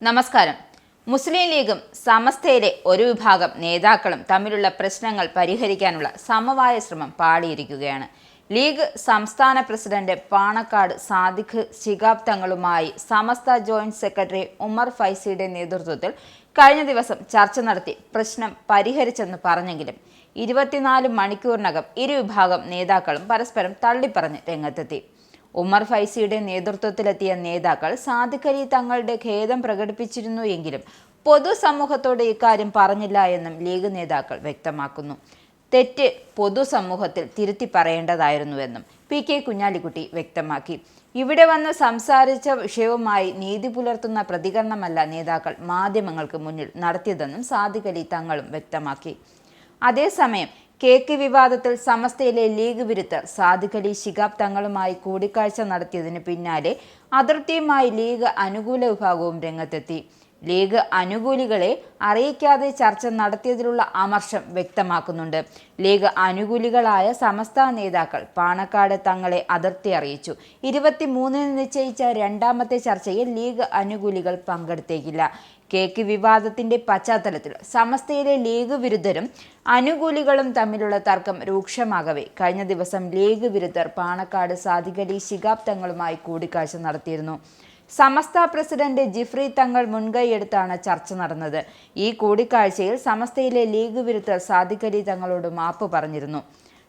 നമസ്കാരം. മുസ്ലിം ലീഗും സമസ്തയിലെ ഒരു വിഭാഗം നേതാക്കളും തമ്മിലുള്ള പ്രശ്നങ്ങൾ പരിഹരിക്കാനുള്ള സമവായ ശ്രമം പാളിയിരിക്കുകയാണ്. ലീഗ് സംസ്ഥാന പ്രസിഡന്റ് പാണക്കാട് സാദിഖ് ശിഹാബ് തങ്ങളുമായി സമസ്ത ജോയിന്റ് സെക്രട്ടറി ഉമർ ഫൈസിയുടെ നേതൃത്വത്തിൽ കഴിഞ്ഞ ദിവസം ചർച്ച നടത്തി പ്രശ്നം പരിഹരിച്ചെന്ന് പറഞ്ഞെങ്കിലും 24 മണിക്കൂറിനകം ഇരുവിഭാഗം നേതാക്കളും പരസ്പരം തള്ളിപ്പറഞ്ഞ് രംഗത്തെത്തി. ഉമർ ഫൈസിയുടെ നേതൃത്വത്തിലെത്തിയ നേതാക്കൾ സാദിഖ് അലി തങ്ങളുടെ ഖേദം പ്രകടിപ്പിച്ചിരുന്നു എങ്കിലും പൊതുസമൂഹത്തോട് ഇക്കാര്യം പറഞ്ഞില്ല എന്നും ലീഗ് നേതാക്കൾ വ്യക്തമാക്കുന്നു. തെറ്റ് പൊതുസമൂഹത്തിൽ തിരുത്തി പറയേണ്ടതായിരുന്നുവെന്നും കെ കുഞ്ഞാലിക്കുട്ടി വ്യക്തമാക്കി. ഇവിടെ വന്ന് സംസാരിച്ച വിഷയവുമായി നീതി പുലർത്തുന്ന പ്രതികരണമല്ല നേതാക്കൾ മാധ്യമങ്ങൾക്ക് മുന്നിൽ നടത്തിയതെന്നും സാദിഖ് അലി തങ്ങളും വ്യക്തമാക്കി. അതേസമയം കേക്ക് വിവാദത്തിൽ സമസ്തയിലെ ലീഗ് വിരുദ്ധർ സാദിഖ് അലി ശിഹാബ് തങ്ങളുമായി കൂടിക്കാഴ്ച നടത്തിയതിന് പിന്നാലെ അതിർത്തിയുമായി ലീഗ് അനുകൂല വിഭാഗവും രംഗത്തെത്തി. ലീഗ് അനുകൂലികളെ അറിയിക്കാതെ ചർച്ച നടത്തിയതിലുള്ള അമർഷം വ്യക്തമാക്കുന്നുണ്ട്. ലീഗ് അനുകൂലികളായ സമസ്ത നേതാക്കൾ പാണക്കാട് തങ്ങളെ അതിർത്തി അറിയിച്ചു. 23-ന് നിശ്ചയിച്ച രണ്ടാമത്തെ ചർച്ചയിൽ ലീഗ് അനുകൂലികൾ പങ്കെടുത്തേക്കില്ല. കേക്ക് വിവാദത്തിന്റെ പശ്ചാത്തലത്തിൽ സമസ്തയിലെ ലീഗ് വിരുദ്ധരും അനുകൂലികളും തമ്മിലുള്ള തർക്കം രൂക്ഷമാകവേ കഴിഞ്ഞ ദിവസം ലീഗ് വിരുദ്ധർ പാണക്കാട് സാദിഖ് അലി ശിഹാബ് തങ്ങളുമായി കൂടിക്കാഴ്ച നടത്തിയിരുന്നു. സമസ്ത പ്രസിഡന്റ് ജിഫ്രി തങ്ങൾ മുൻകൈയെടുത്താണ് ചർച്ച നടന്നത്. ഈ കൂടിക്കാഴ്ചയിൽ സമസ്തയിലെ ലീഗ് വിരുദ്ധർ സാദിഖ് അലി തങ്ങളോട് മാപ്പ് പറഞ്ഞിരുന്നു.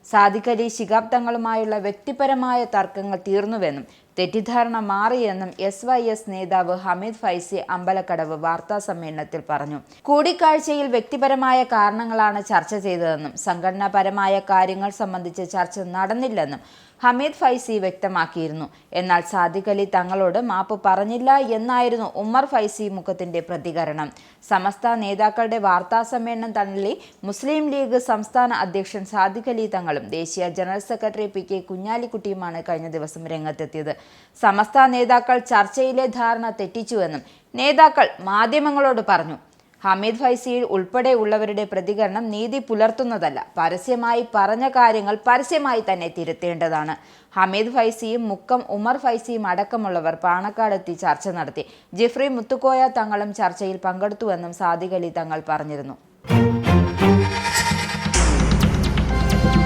സാദിഖ് അലി ശിഹാബ് തങ്ങളുമായുള്ള വ്യക്തിപരമായ തർക്കങ്ങൾ തീർന്നുവെന്നും തെറ്റിദ്ധാരണ മാറിയെന്നും SYS നേതാവ് ഹമീദ് ഫൈസി അമ്പലക്കടവ് വാർത്താ സമ്മേളനത്തിൽ പറഞ്ഞു. കൂടിക്കാഴ്ചയിൽ വ്യക്തിപരമായ കാരണങ്ങളാണ് ചർച്ച ചെയ്തതെന്നും സംഘടനാപരമായ കാര്യങ്ങൾ സംബന്ധിച്ച് ചർച്ച നടന്നില്ലെന്നും ഹമീദ് ഫൈസി വ്യക്തമാക്കിയിരുന്നു. എന്നാൽ സാദിഖ് അലി തങ്ങളോട് മാപ്പ് പറഞ്ഞില്ല എന്നായിരുന്നു ഉമർ ഫൈസി മുഖത്തിന്റെ പ്രതികരണം. സമസ്ത നേതാക്കളുടെ വാർത്താ സമ്മേളനം തള്ളി മുസ്ലിം ലീഗ് സംസ്ഥാന അധ്യക്ഷൻ സാദിഖ് അലി തങ്ങളും ദേശീയ ജനറൽ സെക്രട്ടറി കെ കുഞ്ഞാലിക്കുട്ടിയുമാണ് കഴിഞ്ഞ ദിവസം രംഗത്തെത്തിയത്. സമസ്ത നേതാക്കൾ ചർച്ചയിലെ ധാരണ തെറ്റിച്ചുവെന്നും നേതാക്കൾ മാധ്യമങ്ങളോട് പറഞ്ഞു. ഹമീദ് ഫൈസി ഉൾപ്പെടെയുള്ളവരുടെ പ്രതികരണം നീതി പുലർത്തുന്നതല്ല. പരസ്യമായി പറഞ്ഞ കാര്യങ്ങൾ പരസ്യമായി തന്നെ തിരുത്തേണ്ടതാണ്. ഹമീദ് ഫൈസിയും മുക്കം ഉമർ ഫൈസിയും അടക്കമുള്ളവർ പാണക്കാടെത്തി ചർച്ച നടത്തി. ജിഫ്രി മുത്തുക്കോയ തങ്ങളും ചർച്ചയിൽ പങ്കെടുത്തുവെന്നും സാദിഖ് അലി തങ്ങൾ പറഞ്ഞിരുന്നു.